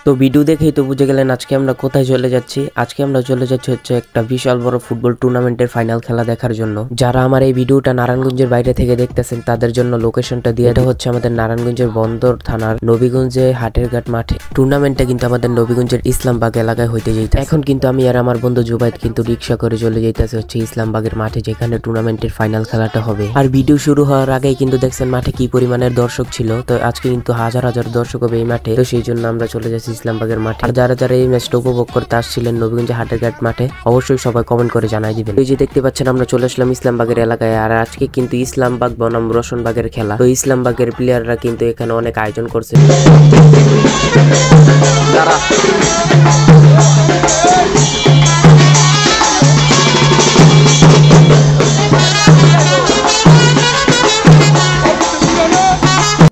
তো ভিডিও দেখেই তো বুঝে গেলেন আজকে আমরা কোথায় চলে যাচ্ছি। আজকে আমরা চলে যাচ্ছি হচ্ছে একটা বিশাল বড় ফুটবল টুর্নামেন্টের ফাইনাল খেলা দেখার জন্য। যারা আমার এই ভিডিওটা নারায়ণগঞ্জের বাইরে থেকে দেখতেছেন তাদের জন্য লোকেশনটা দিয়ে, এটা হচ্ছে আমাদের নারায়ণগঞ্জের বন্দর থানার নবীগঞ্জে হাটেরঘাট মাঠে। টুর্নামেন্টটা কিন্তু আমাদের নবীগঞ্জের ইসলামবাগ এলাকায় হইতে যেতে। এখন কিন্তু আমি আর আমার বন্ধু জুবাইদ কিন্তু রিক্সা করে চলে যাইতেছে হচ্ছে ইসলামবাগের মাঠে, যেখানে টুর্নামেন্টের ফাইনাল খেলাটা হবে। আর ভিডিও শুরু হওয়ার আগেই কিন্তু দেখছেন মাঠে কি পরিমাণের দর্শক ছিল। তো আজকে কিন্তু হাজার হাজার দর্শক হবে এই মাঠে, তো সেই জন্য আমরা চলে যাচ্ছি ইসলামবাগের মাঠে। আর যারা যারা এই ম্যাচটা উপভোগ করতে আসছিলেন নবীগঞ্জে হাটেরঘাট মাঠে, অবশ্যই সবাই কমেন্ট করে জানাই দিবেন। এই যে দেখতে পাচ্ছেন আমরা চলে আসলাম ইসলামবাগের এলাকায়। আর আজকে কিন্তু ইসলামবাগ বনাম রোশনবাগের খেলা। তো ইসলামবাগের প্লেয়াররা কিন্তু এখানে অনেক আয়োজন করছে।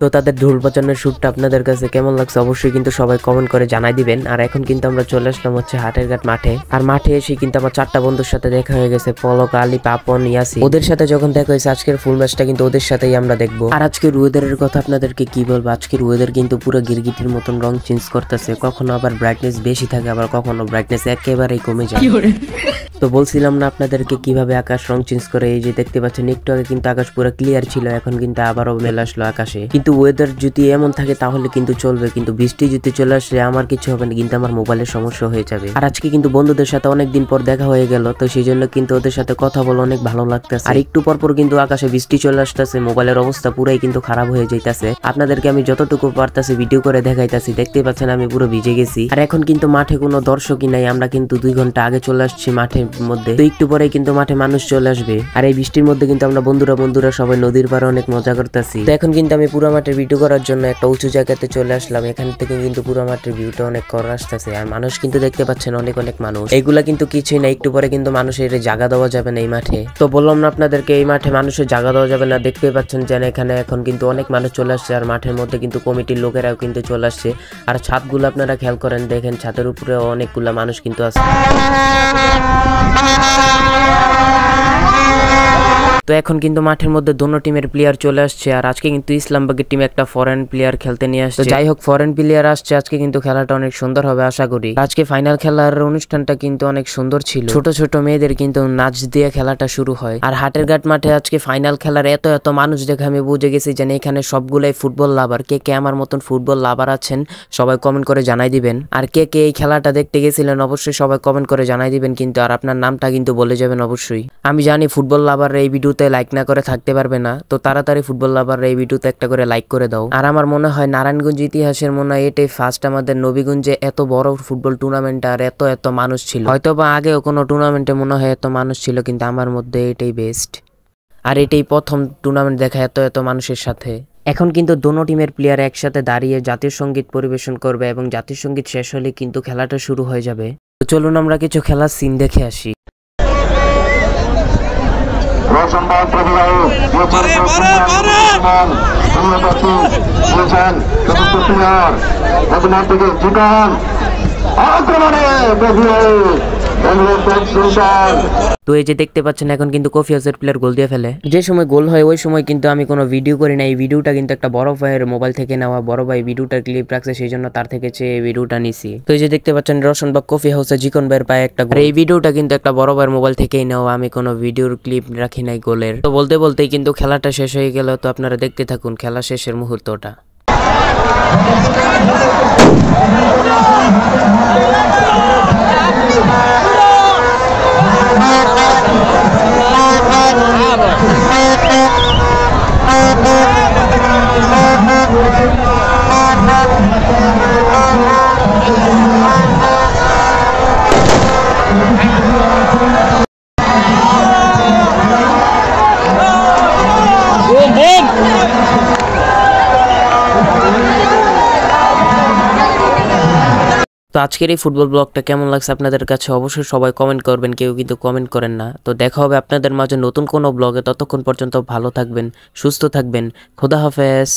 তো তাদের ঢোল বাজানোর সুরটা আপনাদের কাছে কেমন লাগছে অবশ্যই কিন্তু সবাই কমেন্ট করে জানাই দিবেন। আর এখন কিন্তু আমরা চলে আসলাম হচ্ছে হাটেরঘাট মাঠে। আর মাঠে এসে কিন্তু আমার চারটা বন্ধুর সাথে দেখা হয়ে গেছে, পলক, আলী, পাপন, ইয়াসি। ওদের সাথে যখন দেখা হয়েছে আজকের ফুল ম্যাচটা কিন্তু ওদের সাথেই আমরা দেখবো। আর আজকের ওয়েদারের কথা আপনাদেরকে কি বলবো, আজকের ওয়েদার কিন্তু পুরো গিরগিটির মতন রং চেঞ্জ করতেছে। কখনো আবার ব্রাইটনেস বেশি থাকে, আবার কখনো ব্রাইটনেস একেবারেই কমে যায়। তো বলছিলাম না আপনাদেরকে কিভাবে আকাশ রং চেঞ্জ করে। এই যে দেখতে পাচ্ছেন একটু আগে কিন্তু আকাশ পুরো ক্লিয়ার ছিল, এখন কিন্তু আবারও মেলে আসলো আকাশে। কিন্তু ওয়েদার যদি এমন থাকে তাহলে কিন্তু চলবে, কিন্তু বৃষ্টি যদি চলে আসলে আমার কিছু হবে না, কিন্তু আমার মোবাইলের সমস্যা হয়ে যাবে। আর আজকে কিন্তু বন্ধুদের সাথে অনেকদিন পর দেখা হয়ে গেল, তো সেই জন্য কিন্তু ওদের সাথে কথা বলে অনেক ভালো লাগতেছে। আর একটু পর পর কিন্তু আকাশে বৃষ্টি চলে আসতেছে, মোবাইলের অবস্থা পুরাই কিন্তু খারাপ হয়ে যাইতেছে। আপনাদেরকে আমি যতটুকু পারতাছি ভিডিও করে দেখাইতাছি, দেখতে পাচ্ছেন আমি পুরো ভিজে গেছি। আর এখন কিন্তু মাঠে কোনো দর্শকই নাই, আমরা কিন্তু 2 ঘন্টা আগে চলে আসছি মাঠের মধ্যে। তো একটু পরে কিন্তু মাঠে মানুষ চলে আসবে। আর এই বৃষ্টির মধ্যে কিন্তু আমরা বন্ধুরা সবাই নদীর পাড়ে অনেক মজা করতেছি। তো এখন কিন্তু আমি পুরো মাঠের ভিডিও করার জন্য একটা উঁচু জায়গাতে চলে আসলাম। এখান থেকে কিন্তু পুরো মাঠের ভিউটা অনেক কর আসতেছে। আর মানুষ কিন্তু দেখতে পাচ্ছেন অনেক মানুষ। এইগুলা কিন্তু কিছুই না, একটু পরে কিন্তু মানুষের জায়গা দেওয়া যাবে না এই মাঠে। তো বললাম না আপনাদেরকে এই মাঠে মানুষের জায়গা দেওয়া যাবে না। দেখতে পাচ্ছেন যে এখানে এখন কিন্তু অনেক মানুষ চলে আসছে। আর মাঠের মধ্যে কিন্তু কমিটির লোকেরাও কিন্তু চলে আসছে। আর ছাদগুলো আপনারা খেয়াল করেন, দেখেন ছাদের উপরে অনেকগুলা মানুষ কিন্তু আছে। তো এখন কিন্তু মাঠের মধ্যে দোনো টিমের প্লেয়ার চলে আসছে। আর আজকে কিন্তু ইসলামবাগের টিমে একটা ফরেন প্লেয়ার খেলতে নিয়ে আসছে। যাই হোক, ফরেন প্লেয়ার আসছে, আজকে কিন্তু খেলাটা অনেক সুন্দর হবে আশা করি। আজকে ফাইনাল খেলার অনুষ্ঠানটা কিন্তু অনেক সুন্দর ছিল। ছোট ছোট মেয়েদের কিন্তু নাচ দিয়ে খেলাটা শুরু হয়। আর হাটেরঘাট মাঠে আজকে ফাইনাল খেলার এত মানুষ দেখে আমি বুঝে গেছি যে এখানে সবগুলাই ফুটবল লাভার। কে কে আমার মতন ফুটবল লাভার আছেন সবাই কমেন্ট করে জানাই দিবেন। আর কে কে এই খেলাটা দেখতে গেছিলেন অবশ্যই সবাই কমেন্ট করে জানাই দিবেন কিন্তু। আর আপনার নামটা কিন্তু বলে যাবেন অবশ্যই। আমি জানি ফুটবল লাভার এই ভিডিওতে লাইক না করে থাকতে পারবে না, তো তাড়াতাড়ি ফুটবল লাভার এই ভিডিওতে একটা করে লাইক করে দাও। আর আমার মনে হয় নারায়ণগঞ্জ ইতিহাসের মনে হয় এটাই ফার্স্ট আমাদের নবীগঞ্জে এত বড় ফুটবল টুর্নামেন্ট আর এত মানুষ ছিল। হয়তো বা আগেও কোনো টুর্নামেন্টে মনে হয় এত মানুষ ছিল, কিন্তু আমার মধ্যে এটাই বেস্ট। আর এটাই প্রথম টুর্নামেন্ট দেখা এত মানুষের সাথে। এখন কিন্তু দোনো টিমের প্লেয়ার একসাথে দাঁড়িয়ে জাতীয় সঙ্গীত পরিবেশন করবে এবং জাতীয় সঙ্গীত শেষ হলে কিন্তু খেলাটা শুরু হয়ে যাবে। তো চলুন আমরা কিছু খেলার সিন দেখে আসি। তো এই যে দেখতে পাচ্ছেন এখন কিন্তু কফি হাউসের প্লেয়ার গোল দিয়ে ফেলে। যে সময় গোল হয় ওই সময় কিন্তু আমি কোনো ভিডিও করি না। এই ভিডিওটা কিন্তু একটা বড় ভাইয়ের মোবাইল থেকে নেওয়া, বড় ভাই ভিডিওটার ক্লিপ রাখছে, সেই জন্য তার থেকে চেয়ে এই ভিডিওটা নিছি। তো এই যে দেখতে পাচ্ছেন রোশনবাগ কফি হাউসে জিকন ভাইয়ের পায়ে একটা গোল। এই ভিডিওটা কিন্তু একটা বড় ভাইয়ের মোবাইল থেকেই নেওয়া, আমি কোনো ভিডিওর ক্লিপ রাখি নাই গোলের। তো বলতেই কিন্তু খেলাটা শেষ হয়ে গেল। তো আপনারা দেখতে থাকুন খেলা শেষের মুহূর্তটা। তো আজকের এই ফুটবল ব্লগটা কেমন লাগছে আপনাদের কাছে অবশ্যই সবাই কমেন্ট করবেন, কেউ কিন্তু কমেন্ট করেন না। তো দেখা হবে আপনাদের মাঝে নতুন কোনো ব্লগে, ততক্ষণ পর্যন্ত ভালো থাকবেন, সুস্থ থাকবেন, খোদা হাফেজ।